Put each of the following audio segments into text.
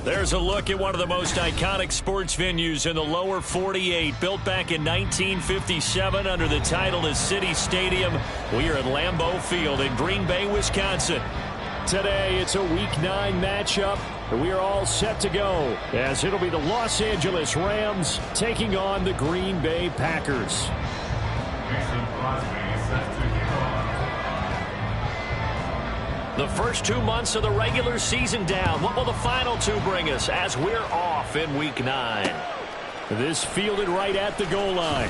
There's a look at one of the most iconic sports venues in the lower 48, built back in 1957 under the title of City Stadium. We are at Lambeau Field in Green Bay, Wisconsin. Today, it's a Week 9 matchup, and we are all set to go, as it'll be the Los Angeles Rams taking on the Green Bay Packers. The first 2 months of the regular season down. What will the final two bring us as we're off in Week 9? This fielded right at the goal line.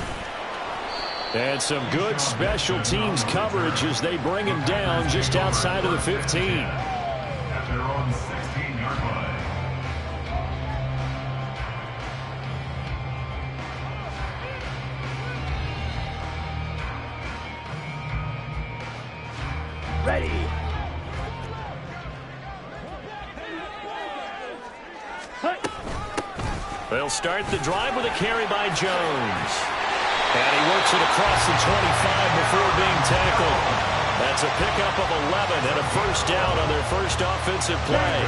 And some good special teams coverage as they bring him down just outside of the 15. At their own 16-yard line. Ready. They'll start the drive with a carry by Jones. And he works it across the 25 before being tackled. That's a pickup of 11 and a first down on their first offensive play.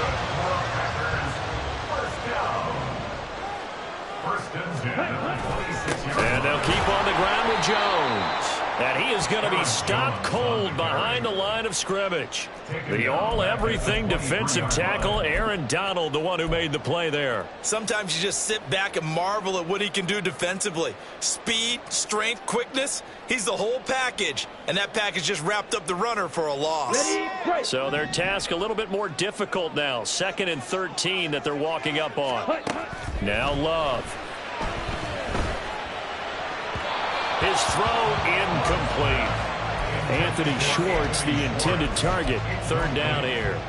And they'll keep on the ground with Jones. And he is going to be stopped cold behind the line of scrimmage. The all-everything defensive tackle, Aaron Donald, the one who made the play there. Sometimes you just sit back and marvel at what he can do defensively. Speed, strength, quickness, he's the whole package. And that package just wrapped up the runner for a loss. So their task a little bit more difficult now. 2nd and 13 that they're walking up on. Now Love. His throw incomplete. Anthony Schwartz, the intended target. 3rd down here.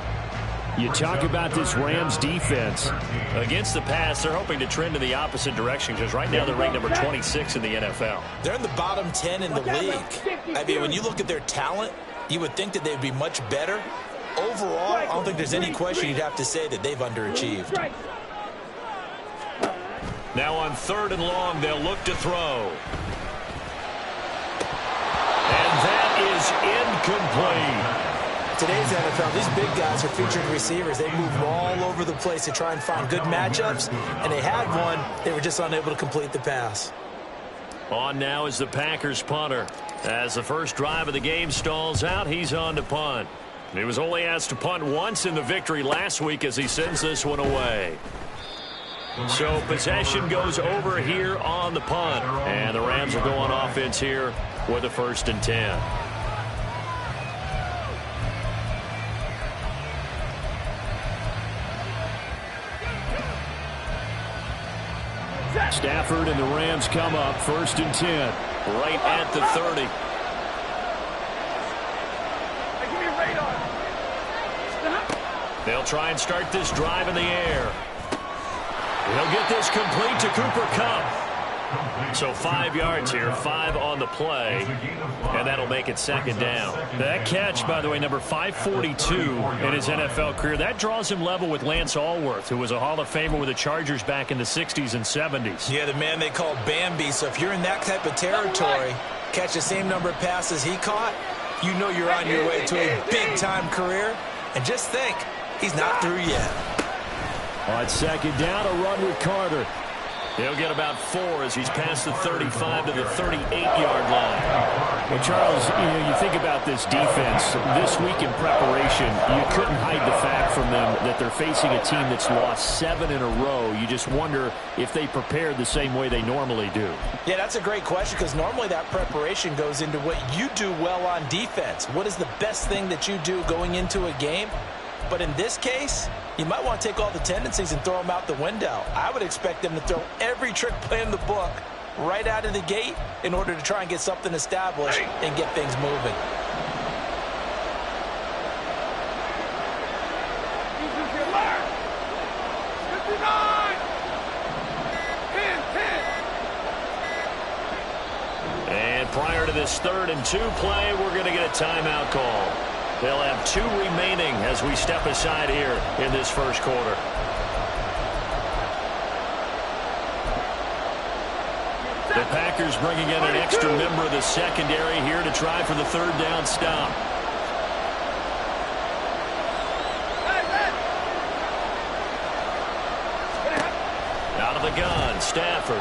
You talk about this Rams defense. Against the pass, they're hoping to trend in the opposite direction because right now they're ranked number 26 in the NFL. They're in the bottom 10 in the league. I mean, when you look at their talent, you would think that they'd be much better. Overall, I don't think there's any question you'd have to say that they've underachieved. Now on 3rd and long, they'll look to throw. And that is incomplete. Today's NFL, these big guys are featured receivers. They move all over the place to try and find good matchups, and they had one. They were just unable to complete the pass. On now is the Packers punter. As the first drive of the game stalls out, he's on to punt. He was only asked to punt once in the victory last week as he sends this one away. So possession goes over here on the punt. And the Rams will go on offense here with a 1st and 10. Stafford and the Rams come up 1st and 10. Right at the 30. They'll try and start this drive in the air. He'll get this complete to Cooper Kupp. So 5 yards here, 5 on the play, and that'll make it 2nd down. That catch, by the way, number 542 in his NFL career, that draws him level with Lance Allworth, who was a Hall of Famer with the Chargers back in the 60s and 70s. Yeah, the man they call Bambi. So if you're in that type of territory, catch the same number of passes he caught, you know you're on your way to a big-time career. And just think, he's not through yet. On 2nd down, a run with Carter. He'll get about 4 as he's past the 35 to the 38-yard line. Well, Charles, you think about this defense. This week in preparation, you couldn't hide the fact from them that they're facing a team that's lost 7 in a row. You just wonder if they prepared the same way they normally do. Yeah, that's a great question because normally that preparation goes into what you do well on defense. What is the best thing that you do going into a game? But in this case, you might want to take all the tendencies and throw them out the window. I would expect them to throw every trick play in the book right out of the gate in order to try and get something established and get things moving. And prior to this 3rd and 2 play, we're going to get a timeout call. They'll have 2 remaining as we step aside here in this first quarter. The Packers bringing in an extra member of the secondary here to try for the 3rd down stop. the gun, Stafford.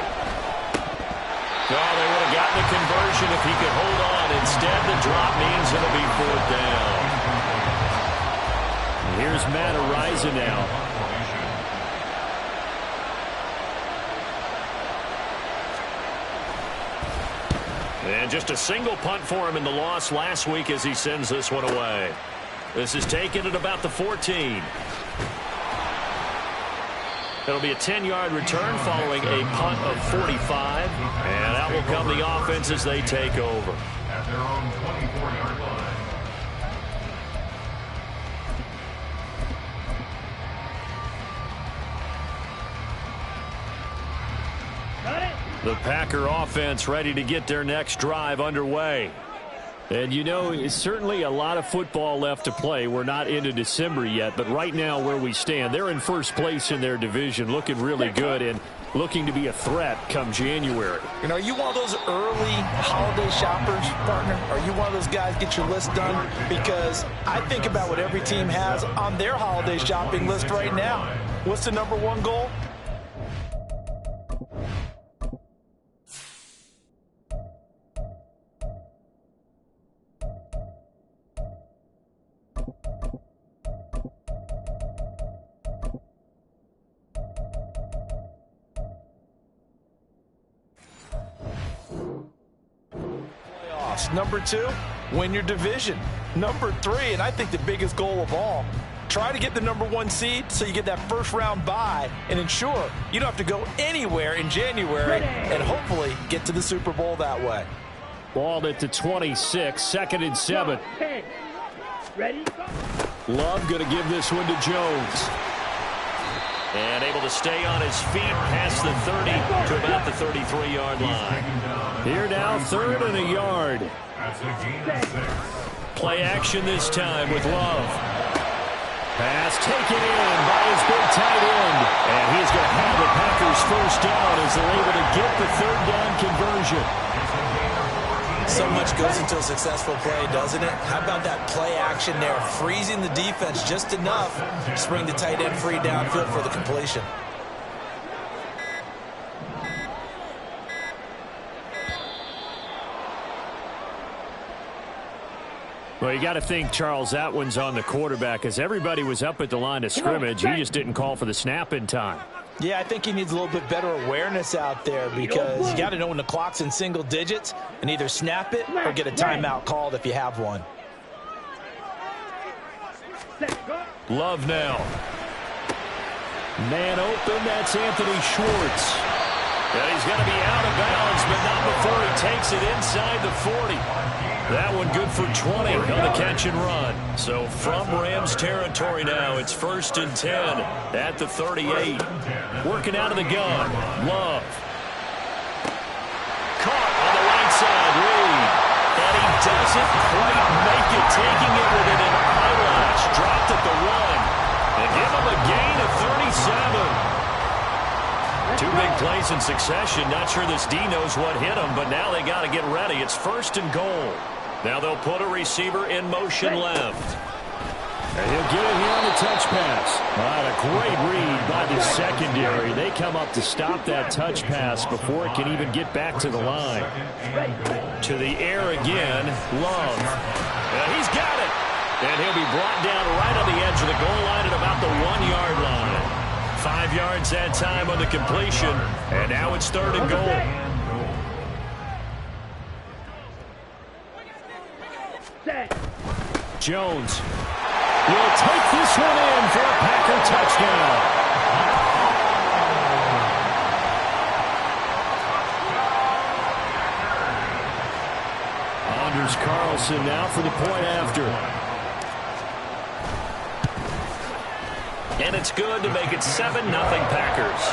Oh, they would have gotten the conversion if he could hold on. Instead, the drop means it'll be 4th down. Here's Matt Araiza now. And just a single punt for him in the loss last week as he sends this one away. This is taken at about the 14. It'll be a 10-yard return following a punt of 45. And out will come the offense as they take over. At their own 24-yard line. The Packer offense ready to get their next drive underway. And, you know, it's certainly a lot of football left to play. We're not into December yet, but right now where we stand, they're in first place in their division, looking really good and looking to be a threat come January. And are you one of those early holiday shoppers, partner? Are you one of those guys get your list done? Because I think about what every team has on their holiday shopping list right now. What's the #1 goal? #2, win your division. #3, and I think the biggest goal of all, try to get the #1 seed so you get that first-round bye and ensure you don't have to go anywhere in January and hopefully get to the Super Bowl that way. Ball at the 26, 2nd and 7. Ready? Love going to give this one to Jones. And able to stay on his feet past the 30 to about the 33-yard line. Here now, 3rd and a yard. That's a gain of 6. Play action this time with Love. Pass taken in by his big tight end. And he's going to have the Packers first down as they're able to get the 3rd down conversion. So much goes into a successful play, doesn't it? How about that play action there, freezing the defense just enough to bring the tight end free downfield for the completion. Well, you got to think, Charles, that one's on the quarterback as everybody was up at the line of scrimmage. He just didn't call for the snap in time. Yeah, I think he needs a little bit better awareness out there because you got to know when the clock's in single digits and either snap it or get a timeout called if you have one. Love now. Man open, that's Anthony Schwartz. And he's going to be out of bounds, but not before he takes it inside the 40. That one good for 20 on the catch and run. So from Rams territory now, it's 1st and 10 at the 38. Working out of the gun, Love. Caught on the right side, Reed. And he doesn't quite make it, taking it within an eyelash. Dropped at the 1. And give him a gain of 37. 2 big plays in succession. Not sure this D knows what hit him, but now they got to get ready. It's 1st and goal. Now they'll put a receiver in motion left. And he'll get it here on the touch pass. A great read by the secondary. They come up to stop that touch pass before it can even get back to the line. To the air again, Love. And he's got it. And he'll be brought down right on the edge of the goal line at about the 1-yard line. 5 yards that time on the completion. And now it's 3rd and goal. Jones will take this one in for a Packer touchdown. Anders Carlson now for the point after. And it's good to make it 7-0 Packers.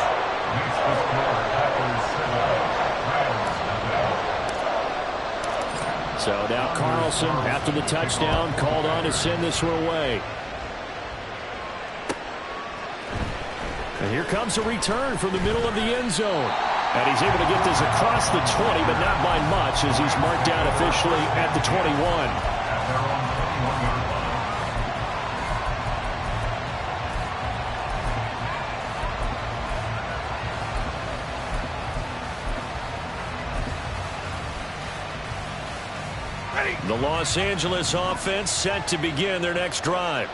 So now Carlson, after the touchdown, called on to send this one away. And here comes a return from the middle of the end zone. And he's able to get this across the 20, but not by much as he's marked down officially at the 21. The Los Angeles offense set to begin their next drive.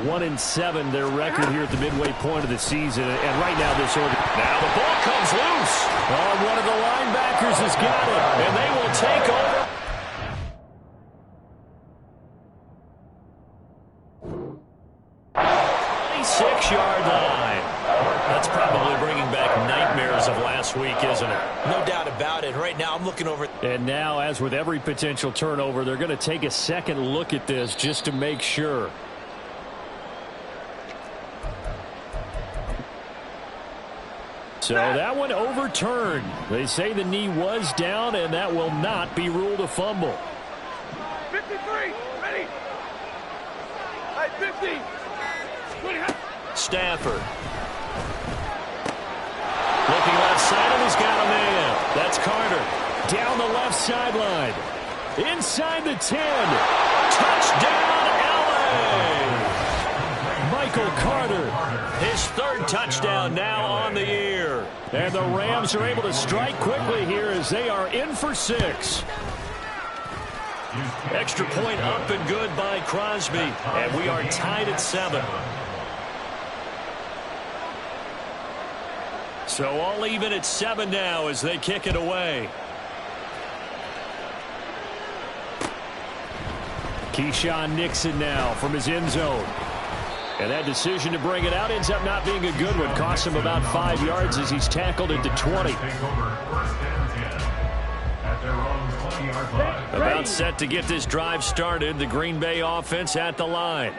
1-7 their record here at the midway point of the season. And right now this order. Now the ball comes loose. Oh, one of the linebackers has got it. And they will take over. Six-yard line. That's probably bringing back nightmares of last week, isn't it? No doubt about it. Right now I'm looking over. And now, as with every potential turnover, they're going to take a second look at this just to make sure. So that one overturned. They say the knee was down, and that will not be ruled a fumble. 53, ready. 50. Stafford. Looking left side, and he's got a man. That's Carter. Down the left sideline. Inside the 10. Touchdown, LA! Michael Carter. His third touchdown now on the year. And the Rams are able to strike quickly here as they are in for 6. Extra point up and good by Crosby. And we are tied at 7. So all even at 7 now as they kick it away. Keyshawn Nixon now from his end zone. And that decision to bring it out ends up not being a good one. Cost him about 5 yards as he's tackled at the 20. About set to get this drive started. The Green Bay offense at the line.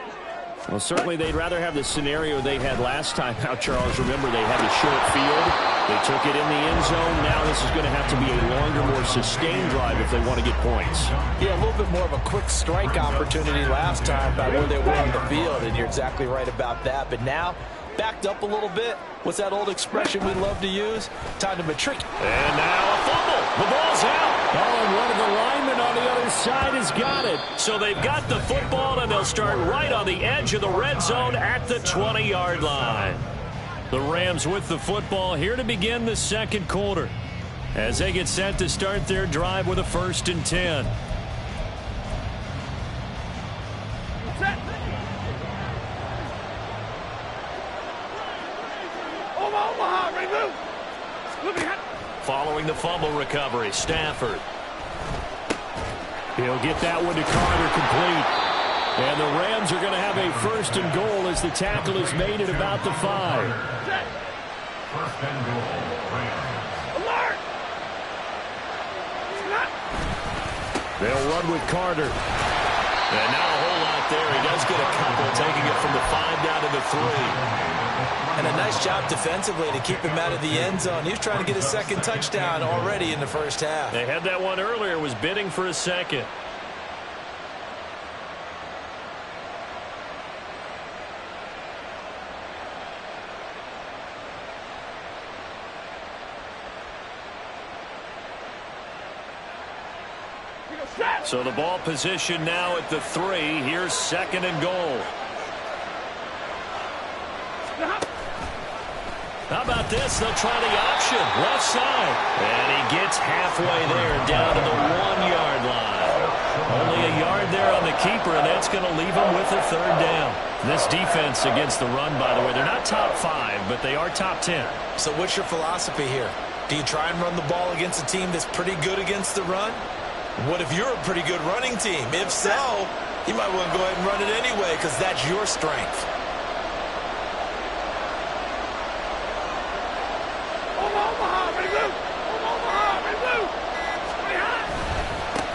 Well, certainly they'd rather have the scenario they had last time out, Charles. Remember, they had the short field. They took it in the end zone. Now this is going to have to be a longer, more sustained drive if they want to get points. Yeah, a little bit more of a quick strike opportunity last time about where they were on the field, and you're exactly right about that. But now, backed up a little bit. What's that old expression we love to use? Time to matriculate. And now a fumble. The ball's out. Oh, and one of the linemen on the other side has got it. So they've got the football, and they'll start right on the edge of the red zone at the 20-yard line. The Rams with the football here to begin the second quarter as they get set to start their drive with a 1st and 10. Set. Omaha, ready, move. Move your head. Following the fumble recovery, Stafford. He'll get that one to Carter complete. And the Rams are going to have a 1st and goal as the tackle is made at about the 5. Set. 1st and goal, Rams. Alert. Snap. They'll run with Carter. And not a whole lot there. He does get a couple, taking it from the 5 down to the 3. And a nice job defensively to keep him out of the end zone. He was trying to get his 2nd touchdown already in the first half. They had that one earlier, was bidding for a 2nd. So the ball position now at the 3. Here's 2nd and goal. How about this? They'll try the option. Left side. And he gets halfway there down to the 1-yard line. Only a yard there on the keeper, and that's going to leave him with a 3rd down. This defense against the run, by the way, they're not top 5, but they are top 10. So what's your philosophy here? Do you try and run the ball against a team that's pretty good against the run? What if you're a pretty good running team? If so, you might want to go ahead and run it anyway because that's your strength. Omaha, ready, move. Omaha, ready, move.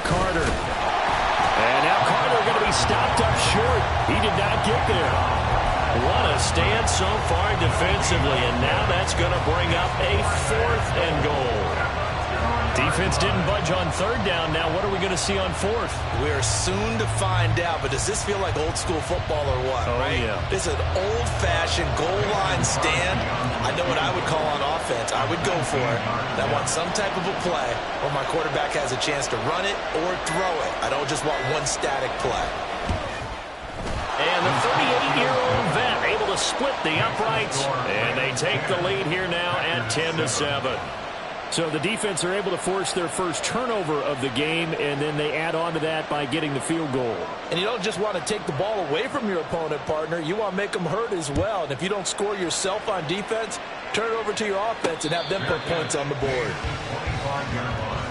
Carter. And now Carter going to be stopped up short. He did not get there. What a stand so far defensively, and now that's going to bring up a 4th and goal. Defense didn't budge on 3rd down. Now what are we going to see on 4th? We're soon to find out, but does this feel like old school football or what, right? Yeah. This is an old-fashioned goal line stand. I know what I would call on offense. I would go for it. And I want some type of a play where my quarterback has a chance to run it or throw it. I don't just want one static play. And the 38-year-old vet able to split the uprights, and they take the lead here now at 10-7. So the defense are able to force their first turnover of the game, and then they add on to that by getting the field goal. And you don't just want to take the ball away from your opponent, partner. You want to make them hurt as well. And if you don't score yourself on defense, turn it over to your offense and have them put points on the board. 25-yard line.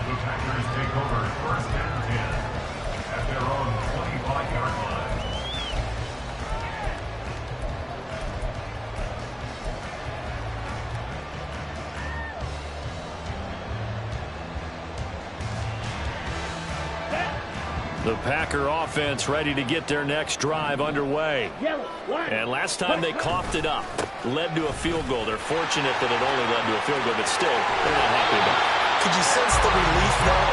The Packers take over first and 10 at their own 25-yard line. The Packer offense ready to get their next drive underway. And last time they coughed it up, led to a field goal. They're fortunate that it only led to a field goal, but still, they're not happy about it. Could you sense the relief, though,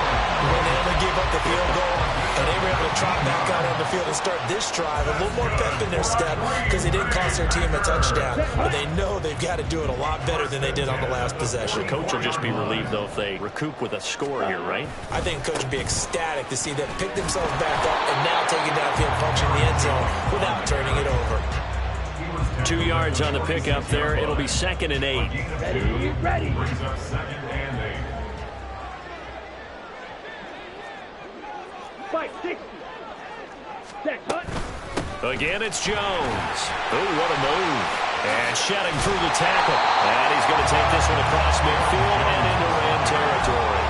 when they only gave up the field goal and they were able to trot back out on the field and start this drive? A little more pep in their step because they didn't cost their team a touchdown. But they know they've got to do it a lot better than they did on the last possession. The coach will just be relieved, though, if they recoup with a score here, right? I think the coach would be ecstatic to see them pick themselves back up and now take it downfield, punch in the end zone without turning it over. 2 yards on the pickup there. It'll be 2nd and 8. Ready. Brings up 2nd and 8. 560. Set, cut. Again, it's Jones. Oh, what a move. And shedding through the tackle. And he's going to take this one across midfield and into Ram territory.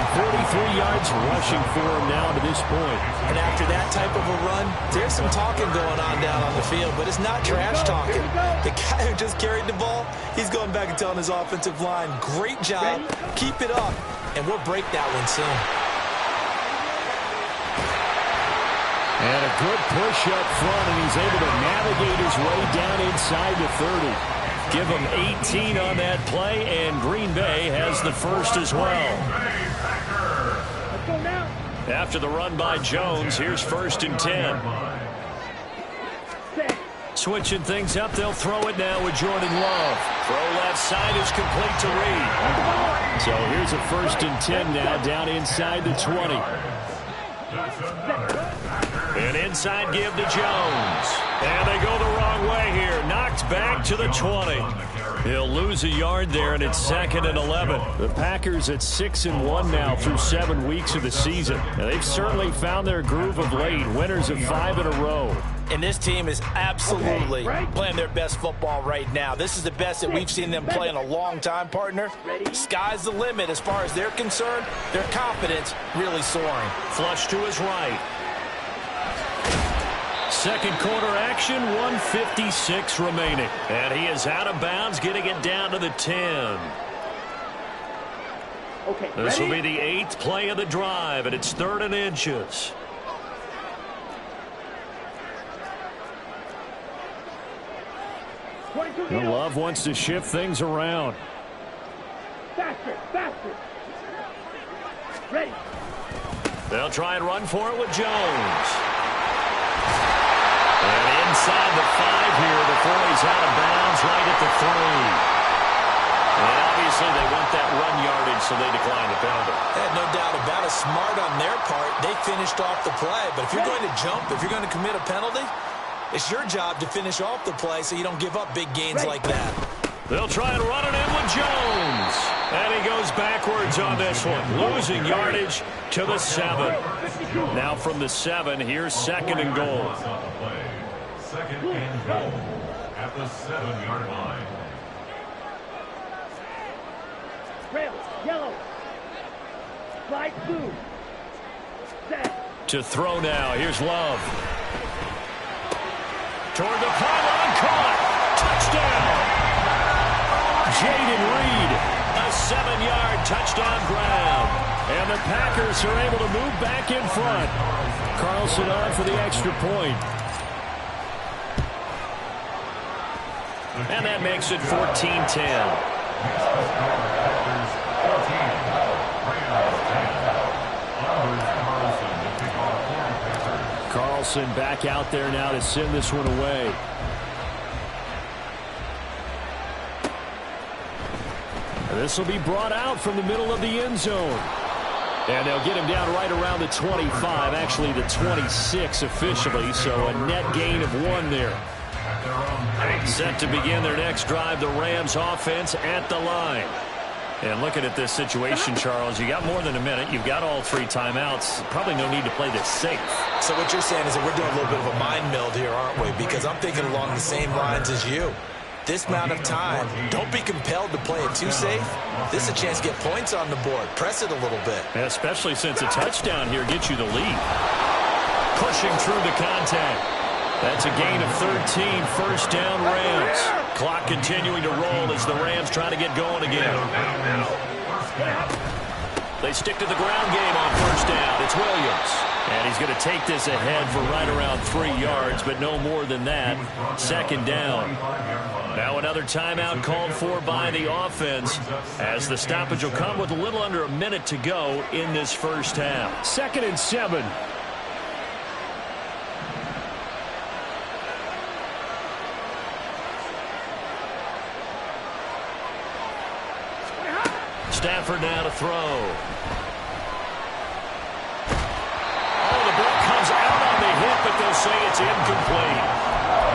43 yards rushing for him now to this point. And after that type of a run, there's some talking going on down on the field, but it's not trash talking. The guy who just carried the ball, he's going back and telling his offensive line, great job, keep it up, and we'll break that one soon. And a good push up front, and he's able to navigate his way down inside the 30. Give him 18 on that play, and Green Bay has the first as well. Let's go now. After the run by Jones, here's 1st and 10. Set. Switching things up, they'll throw it now with Jordan Love. Throw left side is complete to Reed. So here's a 1st and 10 now down inside the 20. An inside give to Jones. And they go the wrong way here. Knocked back to the 20. He'll lose a yard there, and it's 2nd and 11. The Packers at 6-1 now through 7 weeks of the season. And they've certainly found their groove of late. Winners of 5 in a row. And this team is absolutely playing their best football right now. This is the best that we've seen them play in a long time, partner. Sky's the limit as far as they're concerned. Their confidence really soaring. Flush to his right. Second quarter action, 1:56 remaining. And he is out of bounds, getting it down to the 10. Okay, This will ready? be the 8th play of the drive, and it's 3rd and inches. Love wants to shift things around. Faster, faster. Ready. They'll try and run for it with Jones. And inside the 5 here before he's out of bounds, right at the 3. And obviously they want that run yardage, so they decline the penalty. No doubt about it. Smart on their part. They finished off the play. But if you're going to jump, if you're going to commit a penalty, it's your job to finish off the play so you don't give up big gains like that. They'll try and run it in with Jones. And he goes backwards on this one, losing yardage to the 7. Now from the 7, here's 2nd and goal. 2nd and goal at the 7-yard line. Rail, yellow. Slide blue. Set. To throw now, here's Love. Toward the pylon, caught. Touchdown. Jaden Reed, a 7-yard touchdown grab. And the Packers are able to move back in front. Carlson on for the extra point. And that makes it 14-10. Carlson back out there now to send this one away. This will be brought out from the middle of the end zone. And they'll get him down right around the 25, actually the 26 officially, so a net gain of 1 there. Set to begin their next drive, the Rams offense at the line. And looking at this situation, Charles, you got more than a minute. You've got all 3 timeouts. Probably no need to play this safe. So what you're saying is that we're doing a little bit of a mind meld here, aren't we? Because I'm thinking along the same lines as you. This amount of time, don't be compelled to play it too safe. This is a chance to get points on the board. Press it a little bit. And especially since a touchdown here gets you the lead. Pushing through the contact. That's a gain of 13, first down Rams. Clock continuing to roll as the Rams try to get going again. They stick to the ground game on first down. It's Williams. And he's going to take this ahead for right around 3 yards, but no more than that. Second down. Now another timeout called for by the offense as the stoppage will come with a little under a minute to go in this first half. 2nd and 7. Stafford now to throw. Oh, the ball comes out on the hit, but they'll say it's incomplete.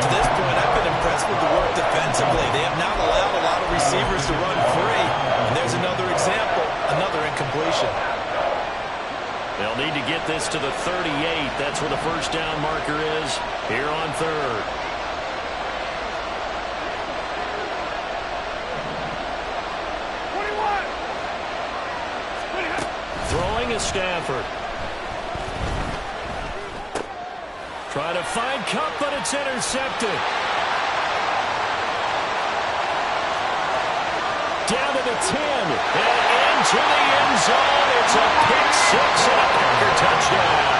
To this point, I've been impressed with the work defensively. They have not allowed a lot of receivers to run free. And there's another example, another incompletion. They'll need to get this to the 38. That's where the first down marker is here on 3rd. Throwing is Stafford. Trying to find Kupp, but it's intercepted. Down to the 10. And into the end zone. It's a pick 6 and a Packer touchdown.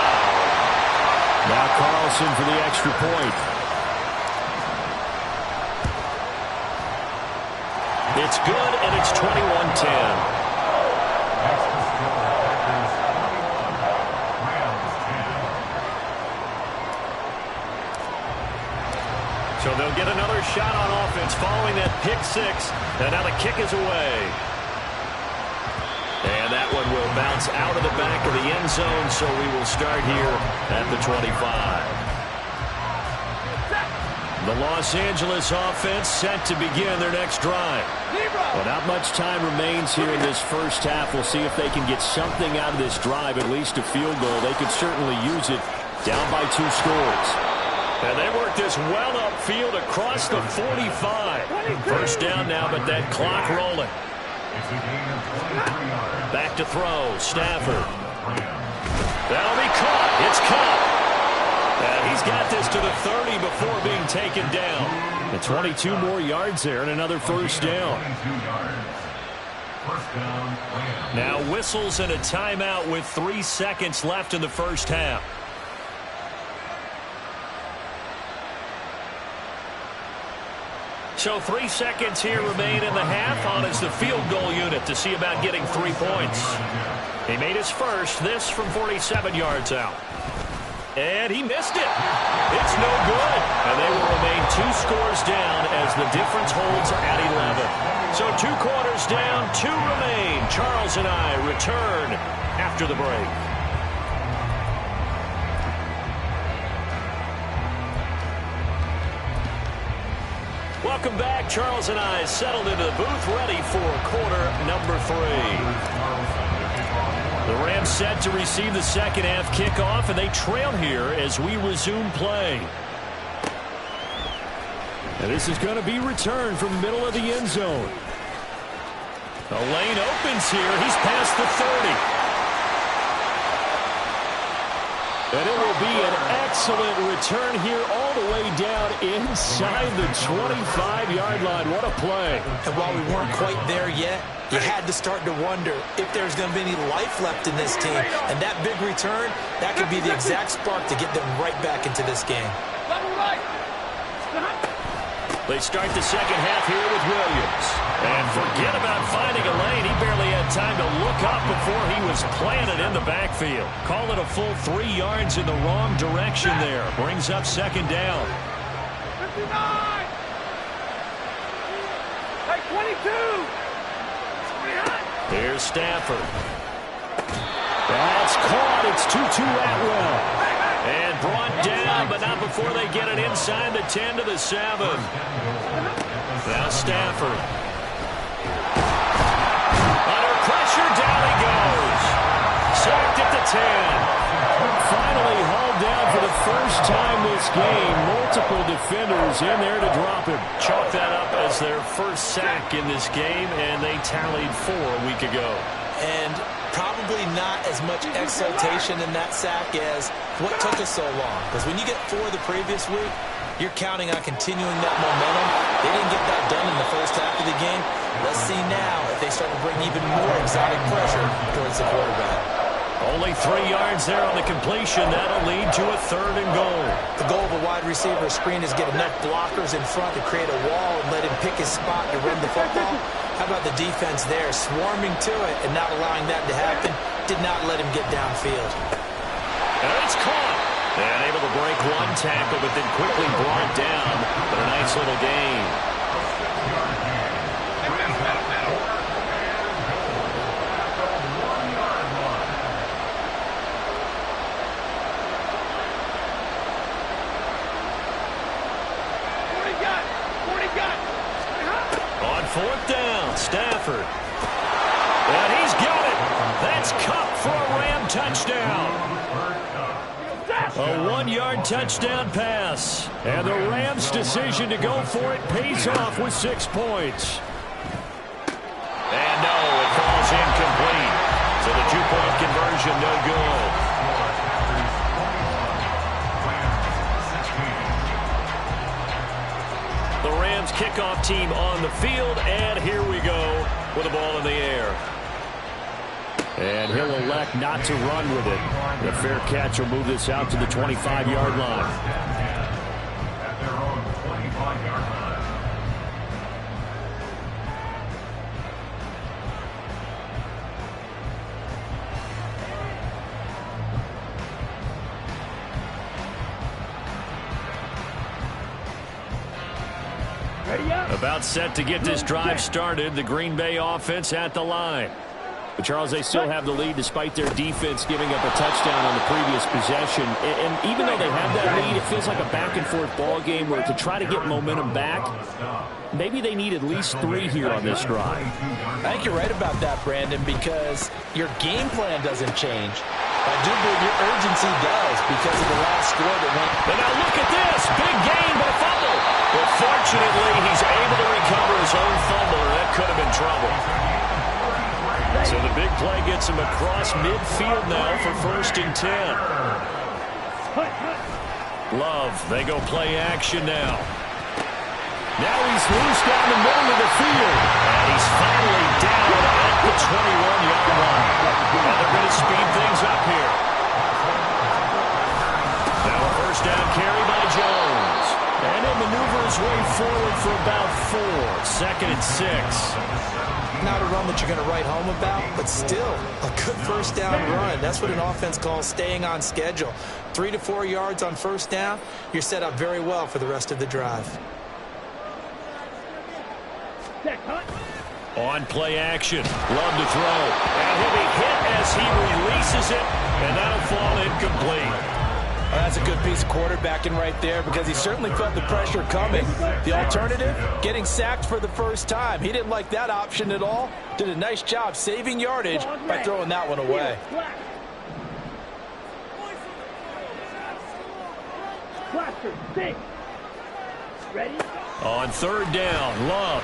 Now Carlson for the extra point. It's good, and it's 21-10. So they'll get another shot on offense following that pick 6. And now the kick is away. And that one will bounce out of the back of the end zone, so we will start here at the 25. The Los Angeles offense set to begin their next drive. Well, not much time remains here in this first half. We'll see if they can get something out of this drive, at least a field goal. They could certainly use it down by 2 scores. And they work this well upfield across the 45. First down now, but that clock rolling. Back to throw, Stafford. That'll be caught. It's Kupp. And he's got this to the 30 before being taken down. And 22 more yards there and another first down. Now whistles and a timeout with 3 seconds left in the first half. So 3 seconds here remain in the half on as the field goal unit to see about getting 3 points. He made his first, this from 47 yards out. And he missed it. It's no good. And they will remain 2 scores down as the difference holds at 11. So 2 quarters down, 2 remain. Charles and I return after the break. Welcome back. Charles and I settled into the booth, ready for quarter number 3. The Rams set to receive the second half kickoff, and they trail here as we resume play. And this is going to be returned from the middle of the end zone. The lane opens here. He's past the 30. And it will be an excellent return here all the way down inside the 25-yard line. What a play. And while we weren't quite there yet, you had to start to wonder if there's going to be any life left in this team. And that big return, that could be the exact spark to get them right back into this game. They start the second half here with Williams. And forget about finding a lane. He barely had time to look up before he was planted in the backfield. Call it a full 3 yards in the wrong direction there. Brings up second down. 59! Hey, 22! Here's Stafford. That's caught. It's Tutu Atwell. And brought down, but not before they get it inside the 10 to the 7. Now Stafford. Finally hauled down for the first time this game. Multiple defenders in there to drop him. Chalk that up as their first sack in this game, and they tallied 4 a week ago. And probably not as much exultation in that sack as what took us so long. Because when you get 4 the previous week, you're counting on continuing that momentum. They didn't get that done in the first half of the game. Let's see now if they start to bring even more exotic pressure towards the quarterback. Only 3 yards there on the completion. That'll lead to a 3rd and goal. The goal of a wide receiver screen is get enough blockers in front to create a wall and let him pick his spot to run the football. How about the defense there, swarming to it and not allowing that to happen? Did not let him get downfield. And it's caught. And able to break 1 tackle, but then quickly brought down. But a nice little gain. On 4th down, Stafford. And he's got it. That's Kupp for a Ram touchdown. A 1-yard touchdown pass. And the Rams' decision to go for it pays off with 6 points. And no, it falls incomplete. So the 2-point conversion no good. The Rams kickoff team on the field, and here we go with the ball in the air. And he'll elect not to run with it. The fair catch will move this out to the 25-yard line. At their own 25-yard line. About set to get this drive started. The Green Bay offense at the line. But Charles, they still have the lead despite their defense giving up a touchdown on the previous possession. And even though they have that lead, it feels like a back-and-forth ball game where to try to get momentum back, maybe they need at least 3 here on this drive. I think you're right about that, Brandon, because your game plan doesn't change. I do believe your urgency does because of the last score that went. And now look at this. Big gain, but a fumble. But fortunately, he's able to recover his own fumble, or that could have been trouble. So the big play gets him across midfield now for 1st and 10. Love, they go play action now. Now he's loose down the middle of the field. And he's finally down at the 21-yard line. And they're going to speed things up here. Now a 1st down carry by Jones. And he'll maneuver his way forward for about 4. 2nd and 6. Not a run that you're going to write home about, but still a good 1st down run. That's what an offense calls staying on schedule. 3 to 4 yards on 1st down, you're set up very well for the rest of the drive. On play action, Love to throw. And he'll be hit as he releases it, and that'll fall incomplete. Well, that's a good piece of quarterbacking right there because he certainly felt the pressure coming. The alternative, getting sacked for the first time. He didn't like that option at all. Did a nice job saving yardage by throwing that one away. On 3rd down, Love.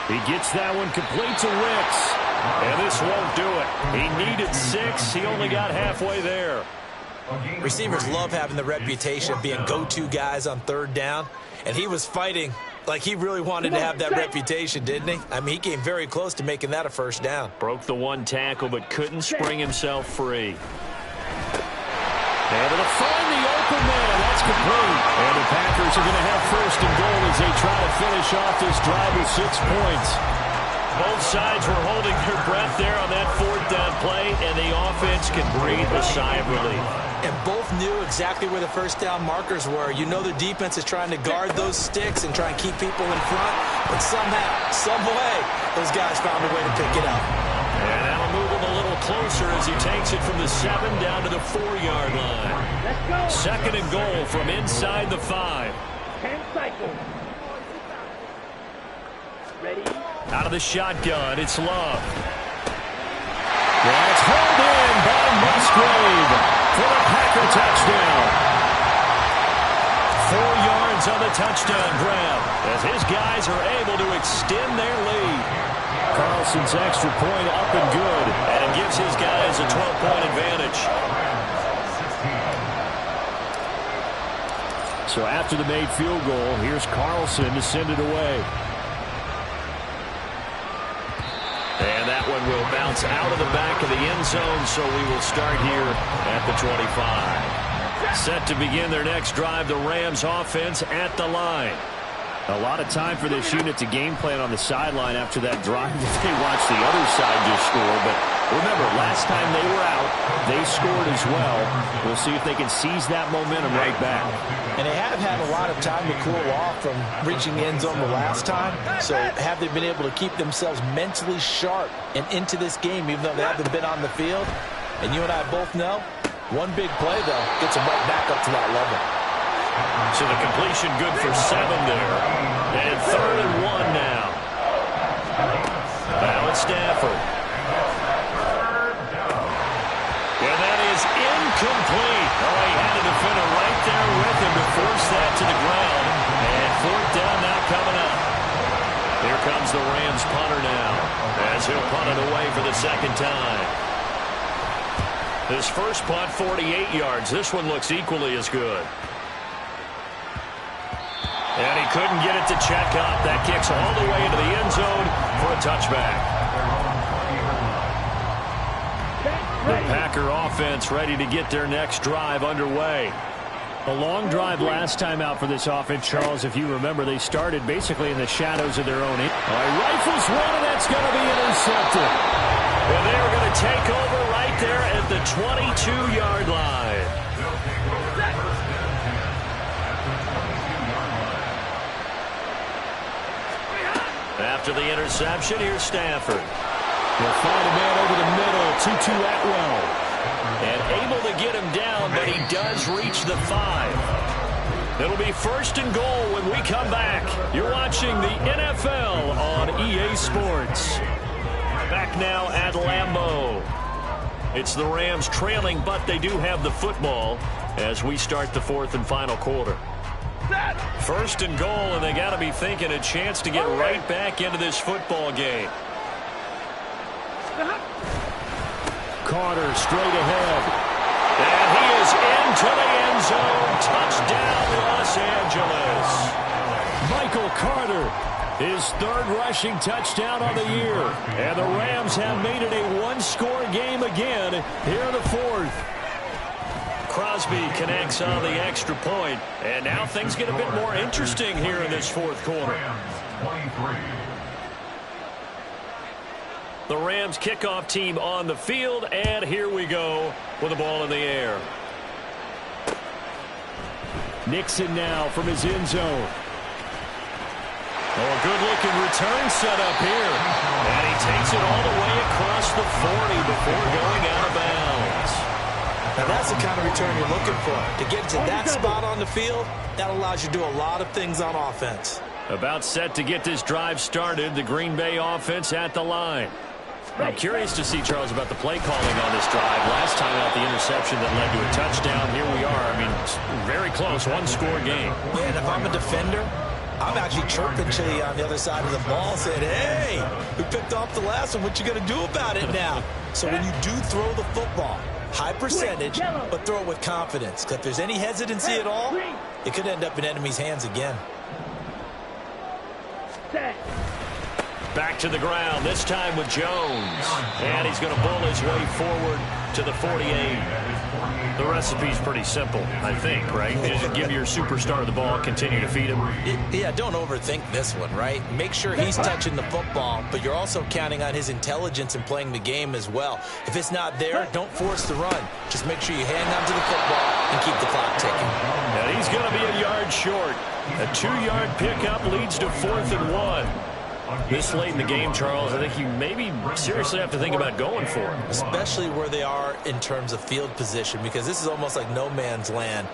He gets that one complete to Wicks. And this won't do it. He needed 6. He only got halfway there. Receivers love having the reputation of being go-to guys on 3rd down, and he was fighting like he really wanted to have that reputation, didn't he? I mean, he came very close to making that a 1st down. Broke the 1 tackle, but couldn't spring himself free. Able to find the open man. That's complete. And the Packers are going to have 1st and goal as they try to finish off this drive with 6 points. Both sides were holding their breath there on that 4th down play, and the offense can breathe a sigh of relief. And both knew exactly where the 1st down markers were. You know the defense is trying to guard those sticks and try and keep people in front, but somehow, some way, those guys found a way to pick it up. And that'll move him a little closer as he takes it from the 7 down to the 4-yard line. 2nd and goal from inside the 5. 10 cycles. Ready? Out of the shotgun, it's Love. That's held in, Musgrave for the Packer touchdown. 4 yards on the touchdown grab as his guys are able to extend their lead. Carlson's extra point up and good, and it gives his guys a 12-point advantage. So after the made field goal, here's Carlson to send it away. And that one will bounce out of the back of the end zone, so we will start here at the 25. Set to begin their next drive, the Rams offense at the line. A lot of time for this unit to game plan on the sideline after that drive that they watched the other side just score. But remember, last time they were out, they scored as well. We'll see if they can seize that momentum right back. And they have had a lot of time to cool off from reaching the end zone the last time. So have they been able to keep themselves mentally sharp and into this game, even though they haven't been on the field? And you and I both know, one big play, though, gets them right back up to that level. So the completion good for 7 there. And 3rd and 1 now. Now it's Stafford. And that is incomplete. Oh, he had a defender right there with him to force that to the ground. And 4th down now coming up. Here comes the Rams punter now as he'll punt it away for the 2nd time. His first punt, 48 yards. This one looks equally as good. And he couldn't get it to check up. That kicks all the way into the end zone for a touchback. The Packer offense ready to get their next drive underway. A long drive last time out for this offense, Charles. If you remember, they started basically in the shadows of their own. Rifles one, and that's going to be intercepted. And they're going to take over right there at the 22-yard line. After the interception, here's Stafford. They'll find a man over the middle, Tutu Atwell. And able to get him down, but he does reach the 5. It'll be 1st and goal when we come back. You're watching the NFL on EA Sports. Back now at Lambeau. It's the Rams trailing, but they do have the football as we start the 4th and final quarter. 1st and goal, and they got to be thinking a chance to get right back into this football game. Carter straight ahead. And he is into the end zone. Touchdown, Los Angeles. Michael Carter, his 3rd rushing touchdown on the year. And the Rams have made it a one-score game again here in the 4th. Crosby connects on the extra point, and now things get a bit more interesting here in this 4th quarter. The Rams kickoff team on the field, and here we go with the ball in the air. Nixon now from his end zone. Oh, a good-looking return set up here. And he takes it all the way across the 40 before going out of bounds. Now that's the kind of return you're looking for. To get to that spot on the field, that allows you to do a lot of things on offense. About set to get this drive started, the Green Bay offense at the line. I'm curious to see, Charles, about the play calling on this drive. Last time out, the interception that led to a touchdown. Here we are. I mean, it's very close, one-score game. Yeah, and if I'm a defender, I'm actually chirping to you on the other side of the ball, saying, hey, we picked off the last one. What you going to do about it now? So when you do throw the football, high percentage, but throw it with confidence. Because if there's any hesitancy at all, it could end up in enemy's hands again. Back to the ground, this time with Jones. And he's going to bull his way forward to the 48. The recipe's pretty simple, I think, right? You just give your superstar the ball, continue to feed him. Yeah, don't overthink this one, right? Make sure he's touching the football, but you're also counting on his intelligence in playing the game as well. If it's not there, don't force the run. Just make sure you hang on to the football and keep the clock ticking. And he's going to be a yard short. A 2-yard pickup leads to 4th and 1. This late in the game, Charles, I think you maybe seriously have to think about going for it. Especially where they are in terms of field position, because this is almost like no man's land.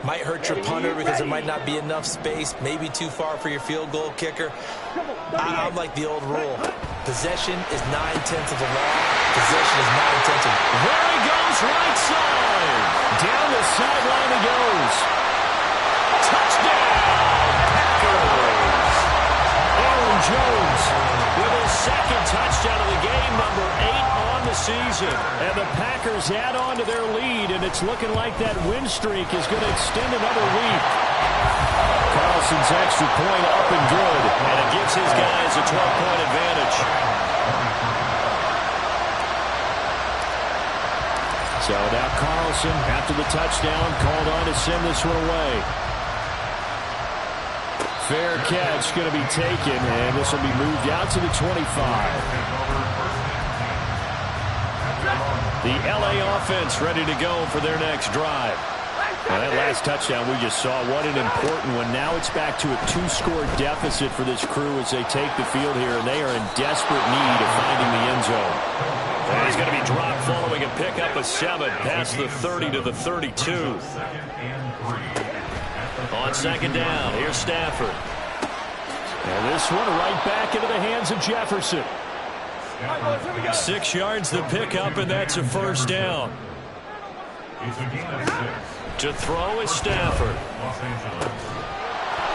Might hurt your punter because there might not be enough space, maybe too far for your field goal kicker. I'm like the old rule. Possession is 9/10 of the law. Possession is 9/10 of the law. There he goes, right side. Down the sideline he goes. Touchdown, Packers. Aaron Jones with his second touchdown of the game, number 8 on the season. And the Packers add on to their lead, and it's looking like that win streak is going to extend another week. Carlson's extra point up and good, and it gives his guys a 12-point advantage. So now Carlson, after the touchdown, called on to send this one away. Fair catch going to be taken, and this will be moved out to the 25. The LA offense ready to go for their next drive. Now that last touchdown we just saw, what an important one. Now it's back to a 2-score deficit for this crew as they take the field here, and they are in desperate need of finding the end zone. And he's going to be dropped following a pickup of 7 past the 30 to the 32. On second down, here's Stafford. And this one right back into the hands of Jefferson. 6 yards the pickup, and that's a first down. To throw is Stafford.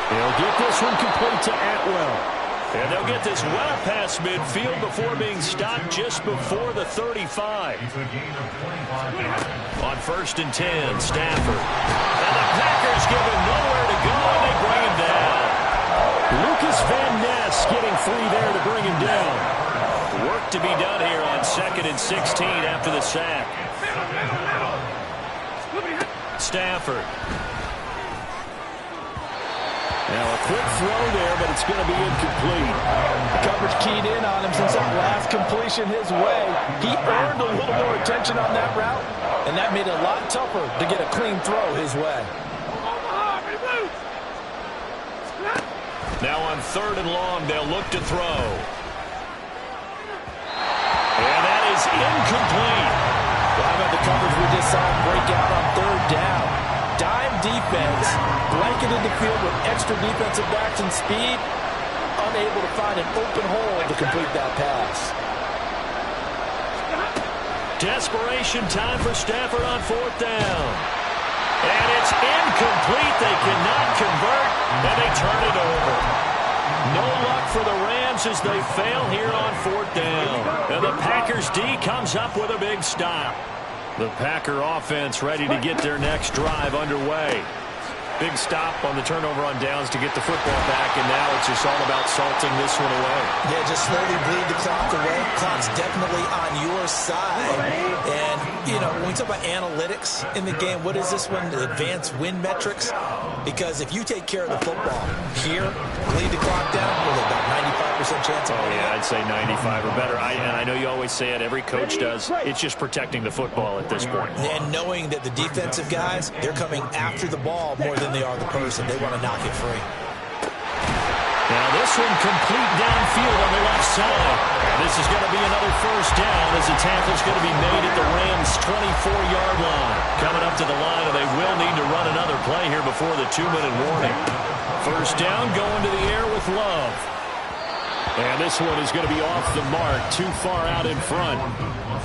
They'll get this one complete to Atwell. And they'll get this well past midfield before being stopped just before the 35. On 1st and 10, Stafford. And the Packers give him nowhere to go, and they bring him down. Lucas Van Ness getting free there to bring him down. Work to be done here on 2nd and 16 after the sack. Stafford. Now a quick throw there, but it's going to be incomplete. The coverage keyed in on him since that last completion his way. He earned a little more attention on that route, and that made it a lot tougher to get a clean throw his way. Now on 3rd and long, they'll look to throw. And that is incomplete. Well, how about the coverage we just saw break out on 3rd down? Dime defense, blanketed the field with extra defensive backs and speed, unable to find an open hole to complete that pass. Desperation time for Stafford on 4th down. And it's incomplete. They cannot convert, and they turn it over. No luck for the Rams as they fail here on 4th down. And the Packers D comes up with a big stop. The Packer offense ready to get their next drive underway. Big stop on the turnover on downs to get the football back, and now it's just all about salting this one away. Yeah, just slowly bleed the clock away. Clock's definitely on your side. And, you know, when we talk about analytics in the game, what is this one? The advanced win metrics? Because if you take care of the football here, bleed the clock down, with about 95% chance of winning. Yeah, I'd say 95 or better. And I know you always say it, every coach does. It's just protecting the football at this point. And knowing that the defensive guys, they're coming after the ball more than they are the person. They want to knock it free. Now this one complete downfield on the left side. And this is going to be another first down as the tackle's going to be made at the Rams' 24-yard line. Coming up to the line, and they will need to run another play here before the 2-minute warning. First down going to the air with Love. And this one is going to be off the mark, too far out in front.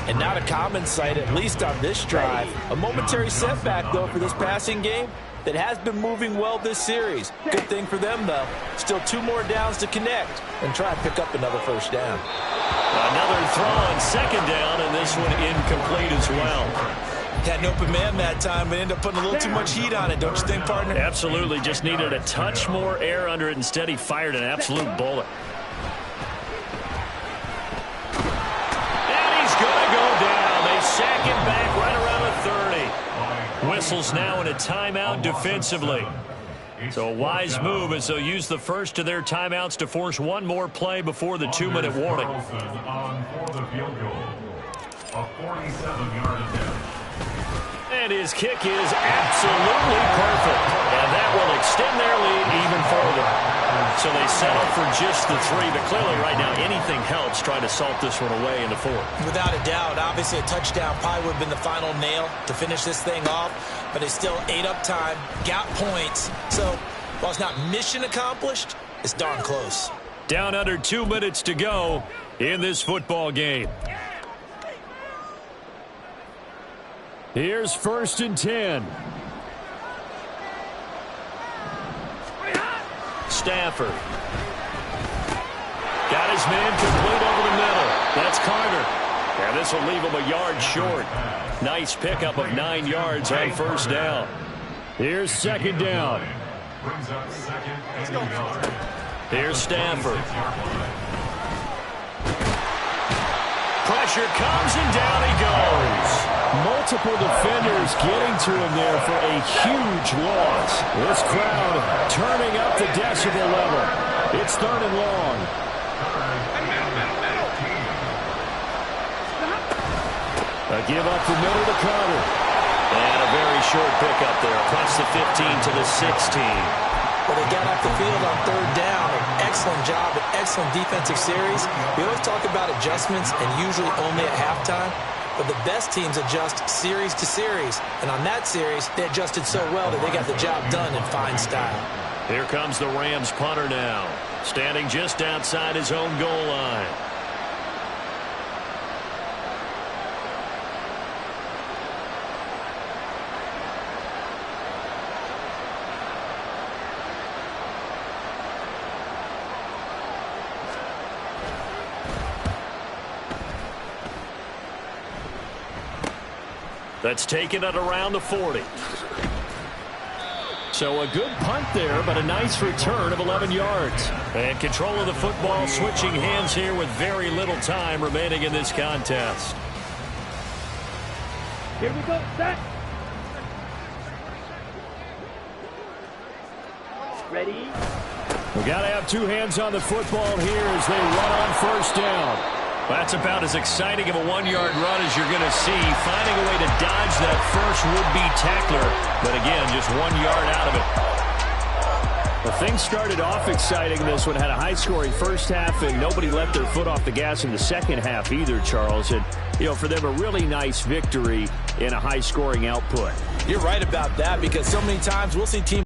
And not a common sight, at least on this drive. A momentary setback, though, for this passing game that has been moving well this series. Good thing for them, though. Still 2 more downs to connect and try and pick up another first down. Another throw on 2nd down, and this one incomplete as well. Had an open man that time, but ended up putting a little too much heat on it, don't you think, partner? Absolutely. Just needed a touch more air under it. Instead, he fired an absolute bullet. Sack him back right around the 30. Whistles now in a timeout defensively. So a wise move as they'll use the first of their timeouts to force one more play before the 2-minute warning. And his kick is absolutely perfect. And that will extend their lead even further. So they settle for just the 3, but clearly right now anything helps trying to salt this one away in the 4th. Without a doubt, obviously a touchdown probably would have been the final nail to finish this thing off, but they still ate up time, got points. So while it's not mission accomplished, it's darn close. Down under 2 minutes to go in this football game. Here's 1st and 10. Stafford. Got his man complete over the middle. That's Carter. And this will leave him a yard short. Nice pickup of 9 yards on 1st down. Here's 2nd down. Here's Stafford. Pressure comes and down he goes. Multiple defenders getting to him there for a huge loss. This crowd turning up the decibel level. It's 3rd and long. A give up the middle to Carter. And a very short pickup there across the 15 to the 16. Well, they got off the field on 3rd down. An excellent job, an excellent defensive series. We always talk about adjustments and usually only at halftime. But the best teams adjust series to series. And on that series, they adjusted so well that they got the job done in fine style. Here comes the Rams punter now, standing just outside his own goal line. That's taken at around the 40. So a good punt there, but a nice return of 11 yards. And control of the football switching hands here with very little time remaining in this contest. Here we go, set. Ready? We got to have 2 hands on the football here as they run on 1st down. That's about as exciting of a 1-yard run as you're going to see. Finding a way to dodge that first would-be tackler. But again, just 1 yard out of it. Well, things started off exciting. This one had a high-scoring first half, and nobody let their foot off the gas in the second half either, Charles. And, you know, for them, a really nice victory in a high-scoring output. You're right about that because so many times we'll see teams